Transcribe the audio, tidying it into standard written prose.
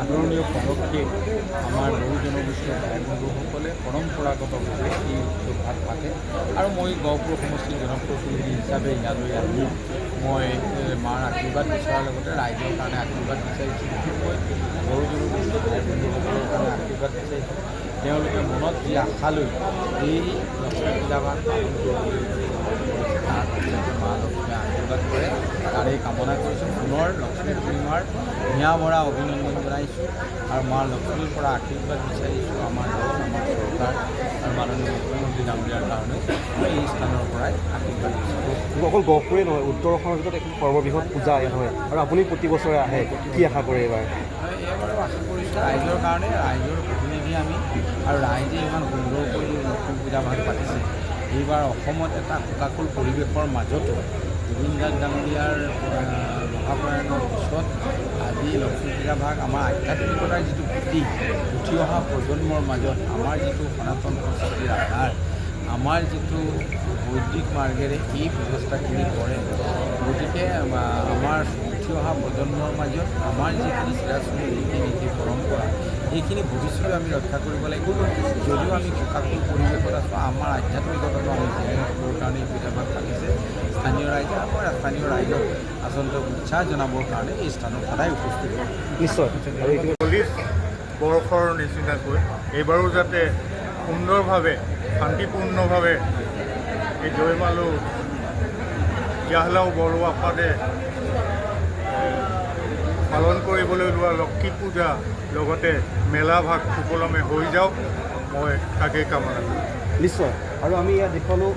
আদৰণীয় পদক্ষেপ আমাৰ বহু জনগোষ্ঠীয় ভাই বন্ধুসকলে পৰম্পৰাগতভাৱে এই উৎসৱভাগ পাতে আৰু মই গহপুৰ সমষ্টিৰ জনপ্ৰতিনিধি হিচাপে ইয়ালৈ আহি মই মাৰ আশীৰ্বাদ বিচৰাৰ লগতে ৰাইজৰ কাৰণে আশীৰ্বাদ বিচাৰিছোঁ। বিশেষকৈ বহু জনগোষ্ঠীয় ভাই বন্ধুসকলৰ কাৰণে আশীৰ্বাদ বিচাৰিছোঁ। তেওঁলোকে মনত যি আশা লৈ এই লক্ষ্মী পূজাভাগ পালন কৰিবলৈ তাৰ যাতে মা লক্ষ্মীয়ে আশীৰ্বাদ কৰে তাৰেই কামনা কৰিছোঁ। পুনৰ লক্ষ্মী পূৰ্ণিমাৰ হিয়া ভৰা অভিনন্দন জনাইছোঁ আৰু মা লক্ষ্মীৰ পৰা আশীৰ্বাদ বিচাৰিছোঁ আমাৰ দল, আমাৰ চৰকাৰ আৰু মাননীয় মুখ্যমন্ত্ৰী ডাঙৰীয়াৰ কাৰণে মই এই স্থানৰ পৰাই আশীৰ্বাদ বিচাৰোঁ। অকল গহপুৰে নহয়, উত্তৰ অসমৰ ভিতৰত এখন সৰ্ববৃহৎ পূজা হয় আৰু আপুনি প্ৰতি বছৰে আহে, কি আশা কৰে এইবাৰ? এইবাৰো আশা কৰিছোঁ ৰাইজৰ কাৰণে, ৰাইজৰ প্ৰতিনিধি আমি আৰু ৰাইজে ইমান সুন্দৰকৈ লক্ষ্মী পূজাভাগ পাতিছে। এইবাৰ অসমত এটা শোকাকুল পৰিৱেশৰ মাজতো জুবিন গাৰ্গ ডাঙৰীয়াৰ মহাপ্ৰয়াণৰ পিছত আজি লক্ষ্মী পূজাভাগ আমাৰ আধ্যাত্মিকতাৰ যিটো ভেটি, উঠি অহা প্ৰজন্মৰ মাজত আমাৰ যিটো সনাতন সংস্কৃতিৰ আধাৰ, আমাৰ যিটো বৈদিক মাৰ্গেৰে এই ব্যৱস্থাখিনি কৰে, গতিকে আমাৰ উঠি অহা প্ৰজন্মৰ মাজত আমাৰ যিখিনি চিৰাচৰিত ৰীতি নীতি পৰম্পৰা এইখিনি ভৱিষ্যতে আমি ৰক্ষা কৰিব লাগিব। যদিও আমি শোকাকুল পৰিৱেশত আছোঁ, আমাৰ আধ্যাত্মিকতাটো আমি জীয়াই ৰাখিবৰ কাৰণে এই পূজাভাগ পাতিছে স্থানীয় ৰাইজে। আমাৰ স্থানীয় ৰাইজক আচলতে উৎসাহ জনাবৰ কাৰণে এই স্থানত সদায় উপস্থিত হয়। নিশ্চয়। আৰু 40 বৰ্ষৰ নিচিনাকৈ এইবাৰো যাতে সুন্দৰভাৱে শান্তিপূৰ্ণভাৱে এই জয়মালু জাহলাও বৰুৱা পাদে পালন কৰিবলৈ লোৱা লক্ষী পূজা লগতে মেলাভাগ সুকলমে হৈ যাওক, মই তাকেই কামনা কৰোঁ। নিশ্চয়। আৰু আমি ইয়াত দেখুৱালোঁ